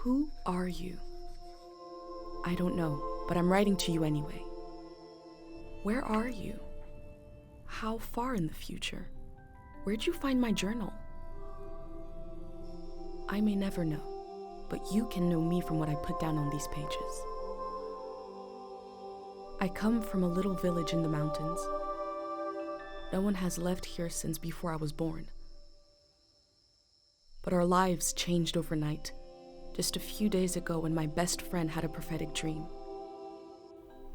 Who are you? I don't know, but I'm writing to you anyway. Where are you? How far in the future? Where'd you find my journal? I may never know, but you can know me from what I put down on these pages. I come from a little village in the mountains. No one has left here since before I was born. But our lives changed overnight, just a few days ago when my best friend had a prophetic dream.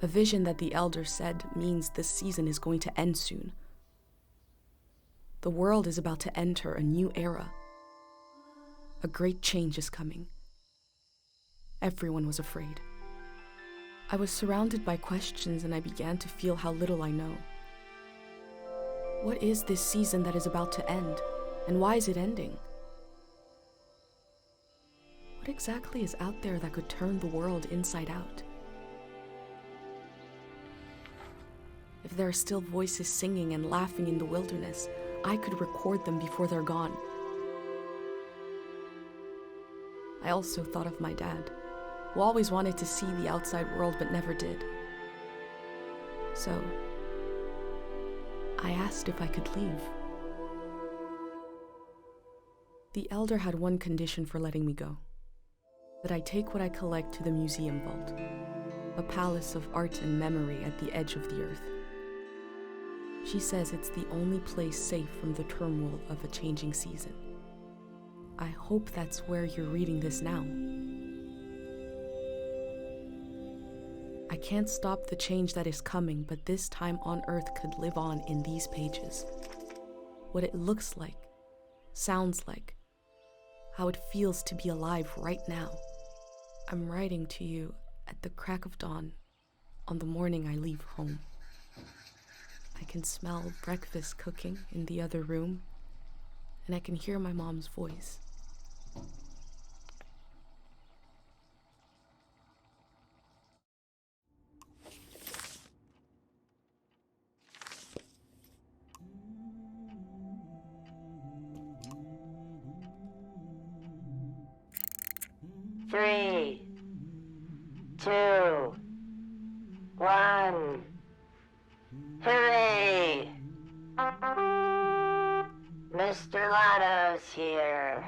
A vision that the elder said means this season is going to end soon. The world is about to enter a new era. A great change is coming. Everyone was afraid. I was surrounded by questions and I began to feel how little I know. What is this season that is about to end, and why is it ending? What exactly is out there that could turn the world inside out? If there are still voices singing and laughing in the wilderness, I could record them before they're gone. I also thought of my dad, who always wanted to see the outside world but never did. So, I asked if I could leave. The elder had one condition for letting me go: that I take what I collect to the museum vault, a palace of art and memory at the edge of the earth. She says it's the only place safe from the turmoil of a changing season. I hope that's where you're reading this now. I can't stop the change that is coming, but this time on Earth could live on in these pages. What it looks like, sounds like, how it feels to be alive right now. I'm writing to you at the crack of dawn on the morning I leave home. I can smell breakfast cooking in the other room, and I can hear my mom's voice. Three, two, one. Hooray! Mr. Lotto's here.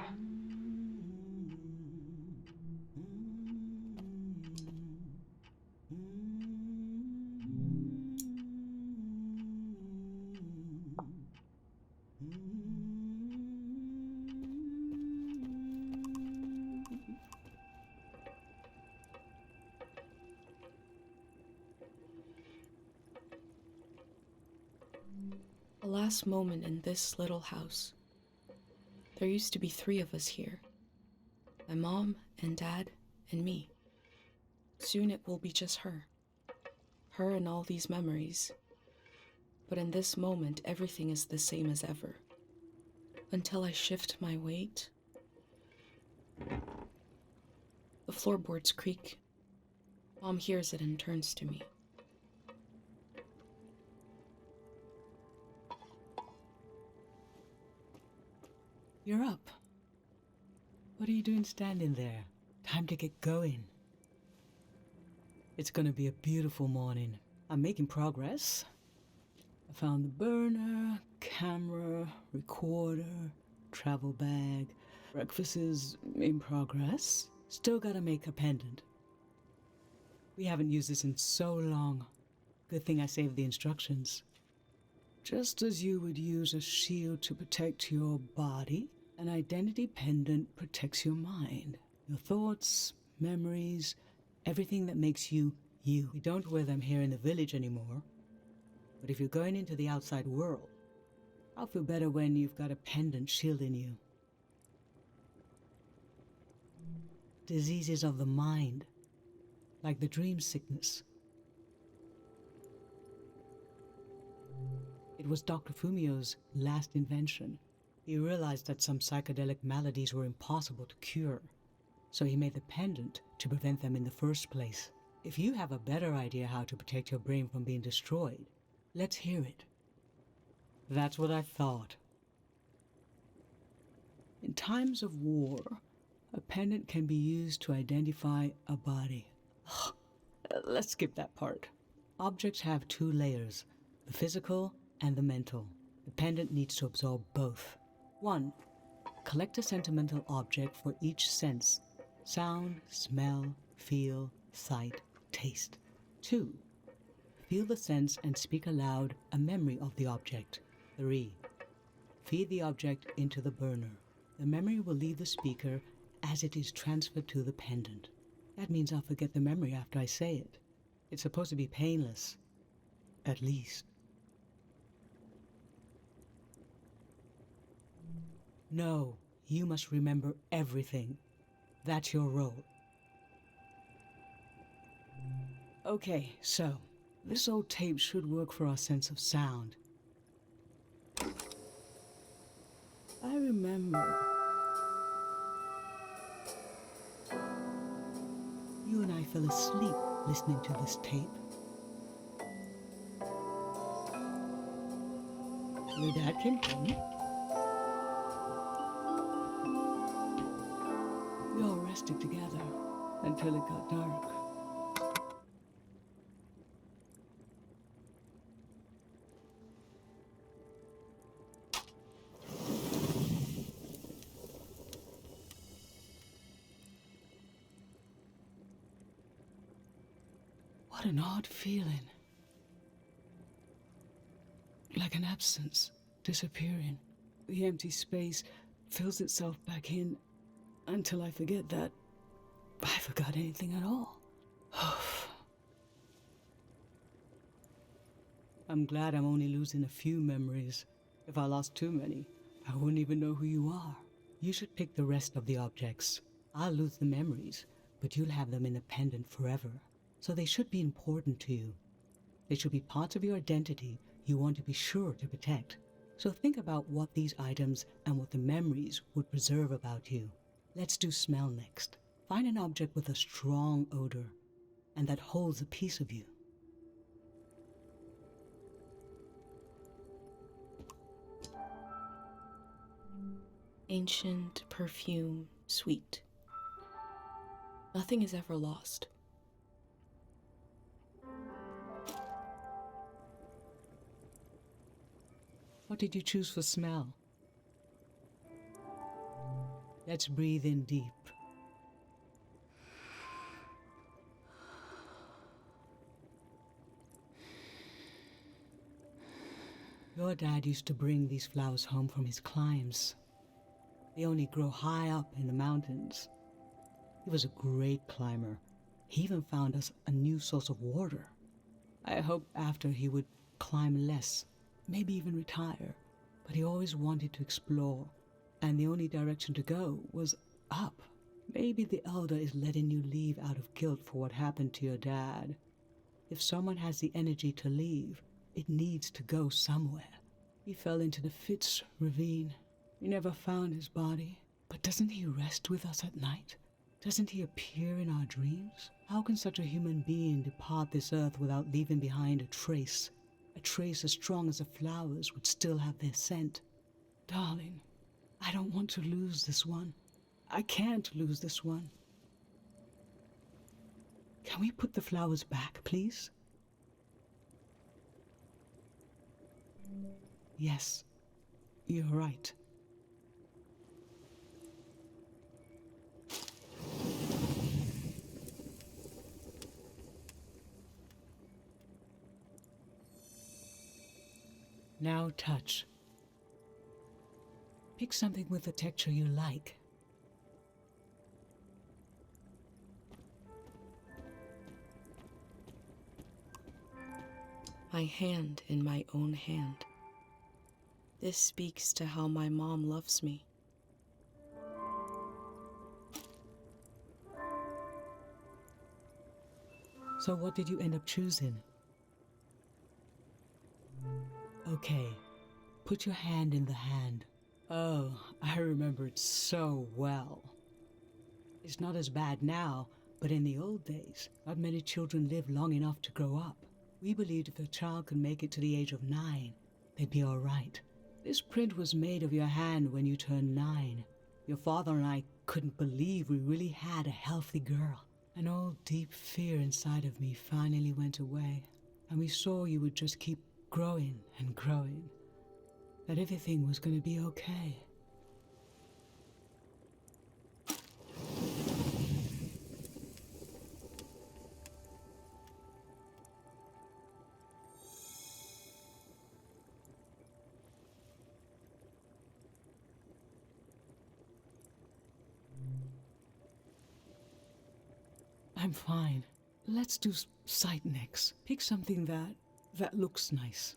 The last moment in this little house. There used to be 3 of us here. My mom and dad and me. Soon it will be just her. Her and all these memories. But in this moment, everything is the same as ever. Until I shift my weight. The floorboards creak. Mom hears it and turns to me. You're up. What are you doing standing there? Time to get going. It's gonna be a beautiful morning. I'm making progress. I found the burner, camera, recorder, travel bag. Breakfast is in progress. Still gotta make a pendant. We haven't used this in so long. Good thing I saved the instructions. Just as you would use a shield to protect your body, an identity pendant protects your mind. Your thoughts, memories, everything that makes you, you. We don't wear them here in the village anymore. But if you're going into the outside world, I'll feel better when you've got a pendant shielding you. Diseases of the mind, like the dream sickness. It was Dr. Fumio's last invention. He realized that some psychedelic maladies were impossible to cure, so he made the pendant to prevent them in the first place. If you have a better idea how to protect your brain from being destroyed, let's hear it. That's what I thought. In times of war, A pendant can be used to identify a body. Let's skip that part. Objects have two layers, the physical and the mental. The pendant needs to absorb both. 1. Collect a sentimental object for each sense: sound, smell, feel, sight, taste. 2. Feel the sense and speak aloud a memory of the object. 3. Feed the object into the burner. The memory will leave the speaker as it is transferred to the pendant. That means I'll forget the memory after I say it. It's supposed to be painless. At least. No, you must remember everything. That's your role. Okay, so this old tape should work for our sense of sound. I remember. You and I fell asleep listening to this tape. Your dad came home. We all rested together until it got dark. What an odd feeling. Like an absence, disappearing. The empty space fills itself back in until I forget that I forgot anything at all. I'm glad I'm only losing a few memories. If I lost too many, I wouldn't even know who you are. You should pick the rest of the objects. I'll lose the memories, but you'll have them in the pendant forever. So they should be important to you. They should be parts of your identity you want to be sure to protect. So think about what these items and what the memories would preserve about you. Let's do smell next. Find an object with a strong odor and that holds a piece of you. Ancient perfume, sweet. Nothing is ever lost. What did you choose for smell? Let's breathe in deep. Your dad used to bring these flowers home from his climbs. They only grow high up in the mountains. He was a great climber. He even found us a new source of water. I hoped after he would climb less, maybe even retire, but he always wanted to explore, and the only direction to go was up. Maybe the elder is letting you leave out of guilt for what happened to your dad. If someone has the energy to leave, it needs to go somewhere. He fell into the Fitz ravine. We never found his body. But doesn't he rest with us at night? Doesn't he appear in our dreams? How can such a human being depart this earth without leaving behind a trace? A trace as strong as the flowers would still have their scent. Darling, I don't want to lose this one. I can't lose this one. Can we put the flowers back, please? Yes, you're right. Now touch. Pick something with a texture you like. My hand in my own hand. This speaks to how my mom loves me. So what did you end up choosing? Okay, put your hand in the hand. Oh, I remember it so well. It's not as bad now, but in the old days, not many children lived long enough to grow up. We believed if a child could make it to the age of 9, they'd be all right. This print was made of your hand when you turned 9. Your father and I couldn't believe we really had a healthy girl. An old deep fear inside of me finally went away, and we saw you would just keep growing and growing, that everything was going to be okay. I'm fine. Let's do sight next. Pick something that looks nice.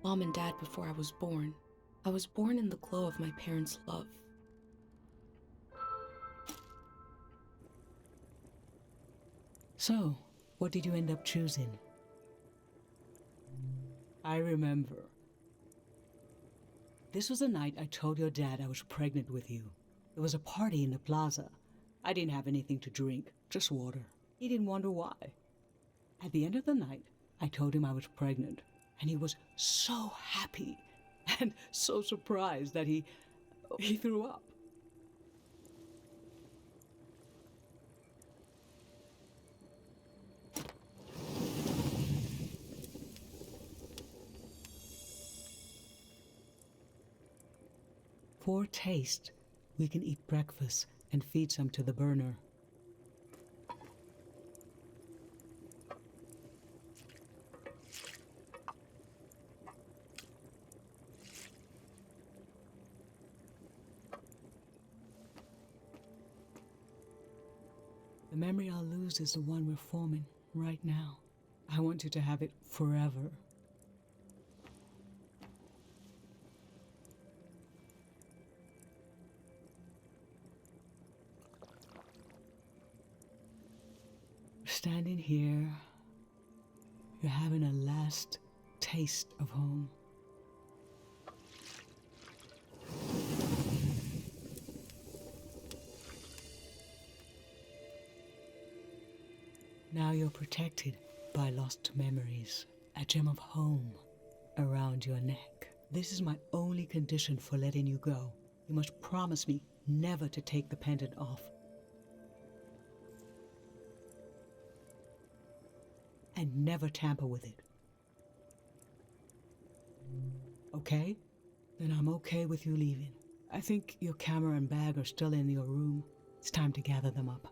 Mom and Dad before I was born. I was born in the glow of my parents' love. So, what did you end up choosing? I remember. This was the night I told your dad I was pregnant with you. There was a party in the plaza. I didn't have anything to drink, just water. He didn't wonder why. At the end of the night, I told him I was pregnant, and he was so happy and so surprised that he threw up. For taste, we can eat breakfast and feed some to the burner. The memory I'll lose is the one we're forming right now. I want you to have it forever. Standing here, you're having a last taste of home. Now you're protected by lost memories, a gem of home around your neck. This is my only condition for letting you go. You must promise me never to take the pendant off. And never tamper with it. Okay? Then I'm okay with you leaving. I think your camera and bag are still in your room. It's time to gather them up.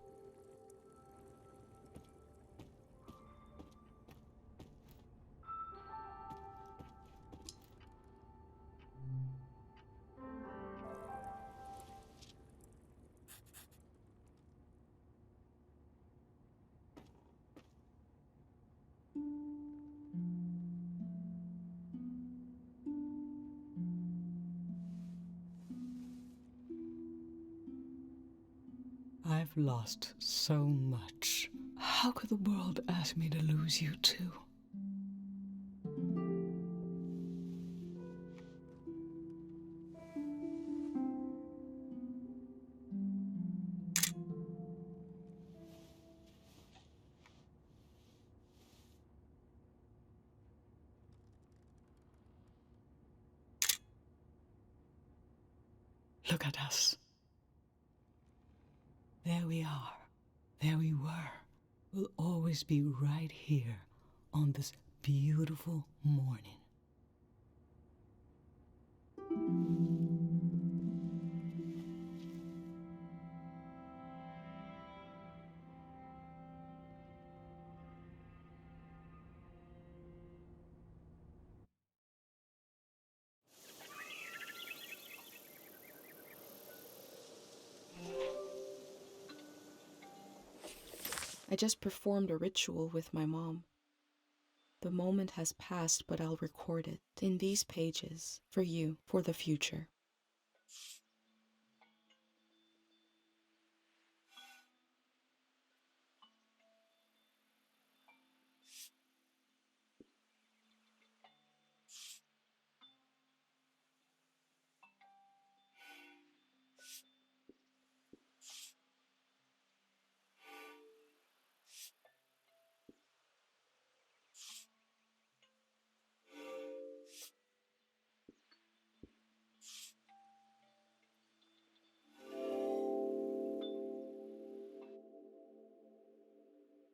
I've lost so much. How could the world ask me to lose you too? Look at us. There we are. There we were. We'll always be right here on this beautiful morning. I just performed a ritual with my mom. The moment has passed, but I'll record it in these pages for you, for the future.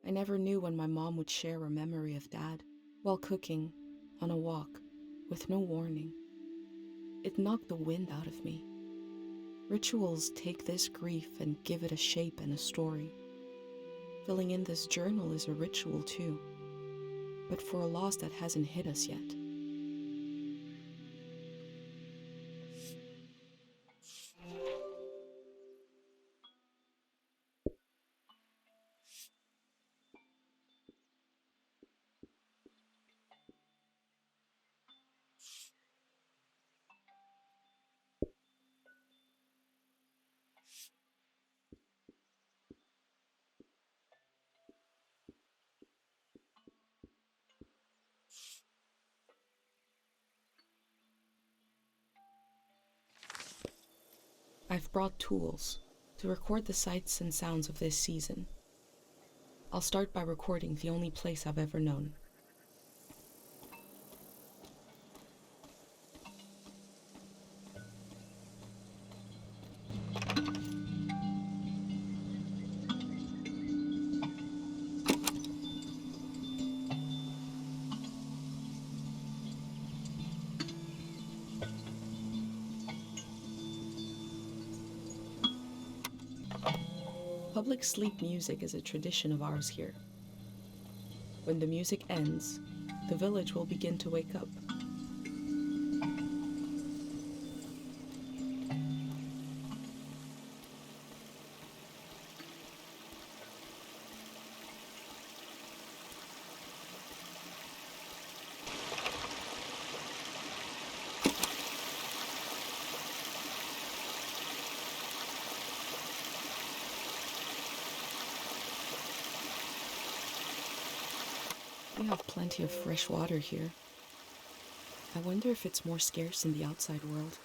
I never knew when my mom would share a memory of Dad, while cooking, on a walk, with no warning. It knocked the wind out of me. Rituals take this grief and give it a shape and a story. Filling in this journal is a ritual too, but for a loss that hasn't hit us yet. I've brought tools to record the sights and sounds of this season. I'll start by recording the only place I've ever known. Public sleep music is a tradition of ours here. When the music ends, the village will begin to wake up. We have plenty of fresh water here. I wonder if it's more scarce in the outside world.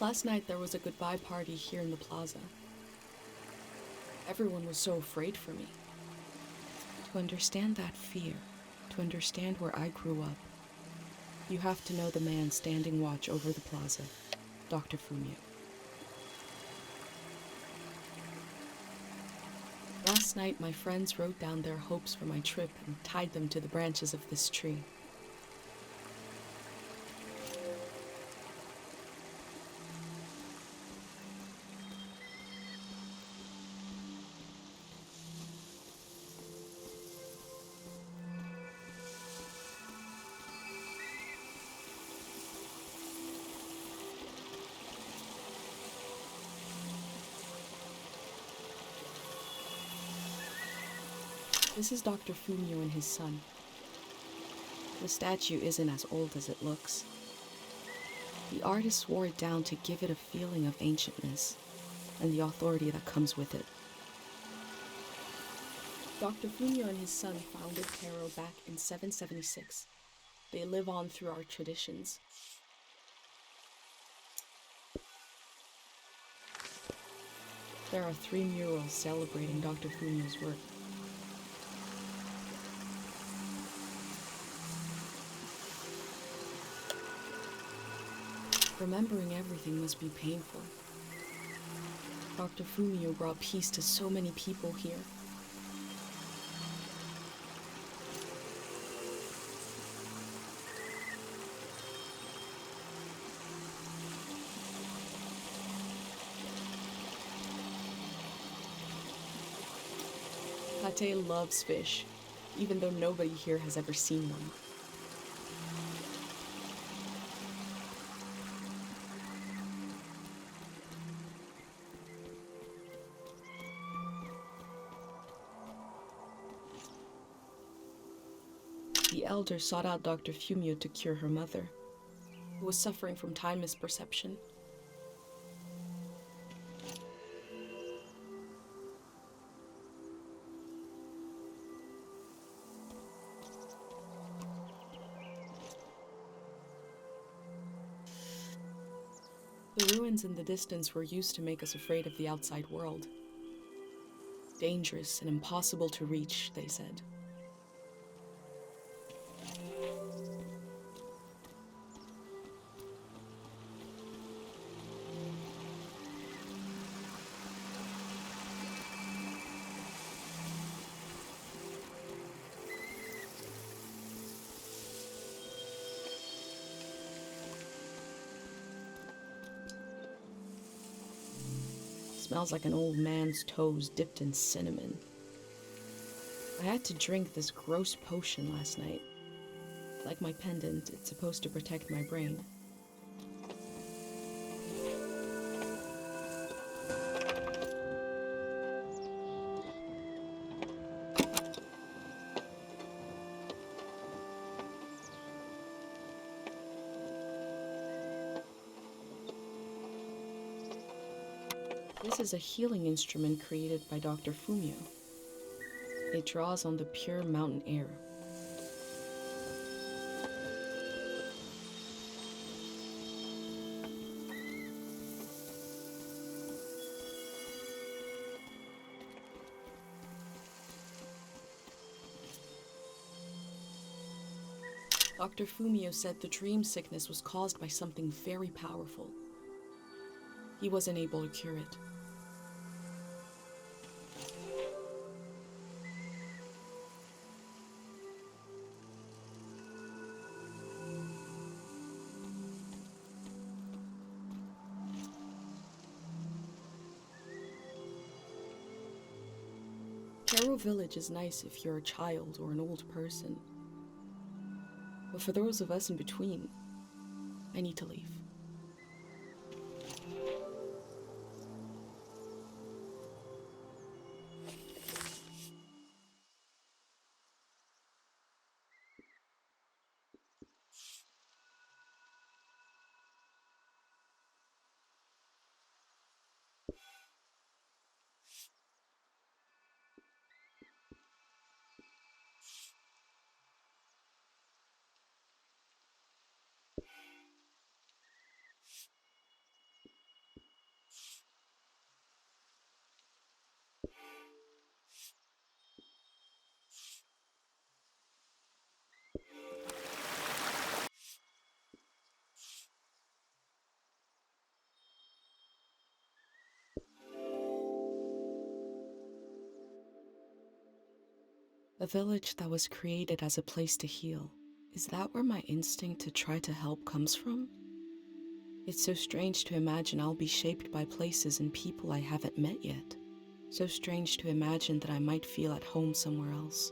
Last night there was a goodbye party here in the plaza. Everyone was so afraid for me. To understand that fear, to understand where I grew up, you have to know the man standing watch over the plaza, Dr. Fumio. Last night, my friends wrote down their hopes for my trip and tied them to the branches of this tree. This is Dr. Fumio and his son. The statue isn't as old as it looks. The artist wore it down to give it a feeling of ancientness and the authority that comes with it. Dr. Fumio and his son founded Cairo back in 776. They live on through our traditions. There are 3 murals celebrating Dr. Fumio's work. Remembering everything must be painful. Dr. Fumio brought peace to so many people here. Tate loves fish, even though nobody here has ever seen one. The elder sought out Dr. Fumio to cure her mother, who was suffering from time misperception. The ruins in the distance were used to make us afraid of the outside world. Dangerous and impossible to reach, they said. Smells like an old man's toes dipped in cinnamon. I had to drink this gross potion last night. Like my pendant, it's supposed to protect my brain. This is a healing instrument created by Dr. Fumio. It draws on the pure mountain air. Dr. Fumio said the dream sickness was caused by something very powerful. He wasn't able to cure it. Caro Village is nice if you're a child or an old person. But for those of us in between, I need to leave. A village that was created as a place to heal. Is that where my instinct to try to help comes from? It's so strange to imagine I'll be shaped by places and people I haven't met yet. So strange to imagine that I might feel at home somewhere else.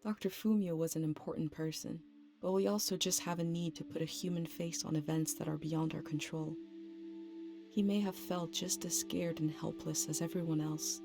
Dr. Fumio was an important person, but we also just have a need to put a human face on events that are beyond our control. He may have felt just as scared and helpless as everyone else.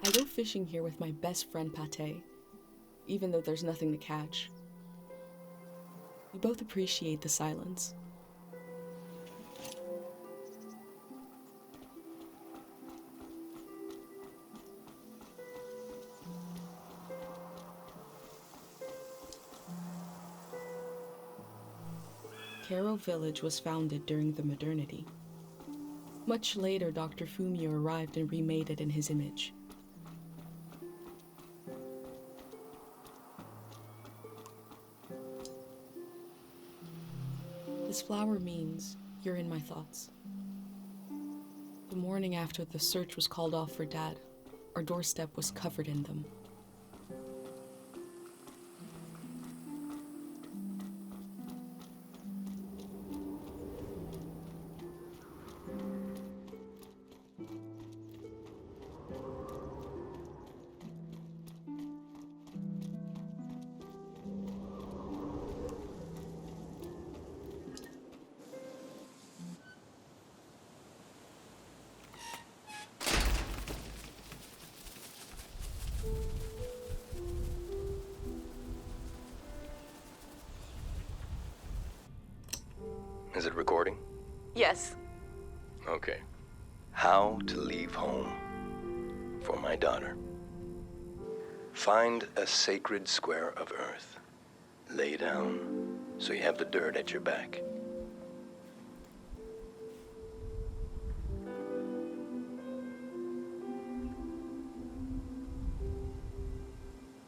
I go fishing here with my best friend Pate, even though there's nothing to catch. We both appreciate the silence. Cairo Village was founded during the modernity. Much later, Dr. Fumio arrived and remade it in his image. This flower means you're in my thoughts. The morning after the search was called off for Dad, our doorstep was covered in them. Is it recording? Yes. Okay. How to leave home for my daughter. Find a sacred square of earth. Lay down so you have the dirt at your back.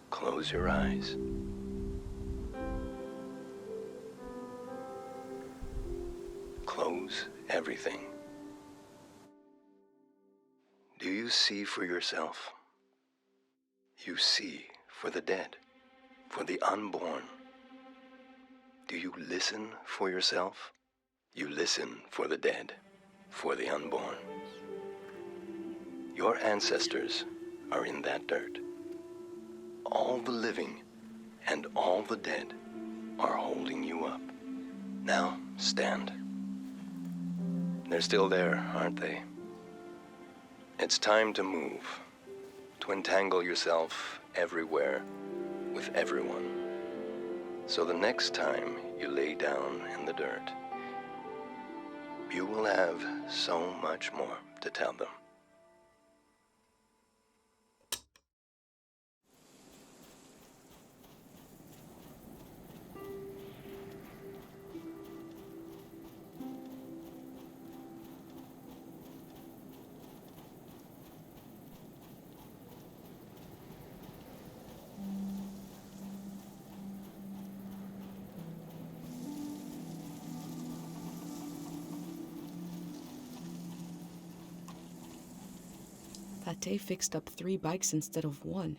Close your eyes. Close everything. Do you see for yourself? You see for the dead, for the unborn. Do you listen for yourself? You listen for the dead, for the unborn. Your ancestors are in that dirt. All the living and all the dead are holding you up. Now, stand. They're still there, aren't they? It's time to move, to entangle yourself everywhere with everyone. So the next time you lay down in the dirt, you will have so much more to tell them. Pate fixed up 3 bikes instead of 1.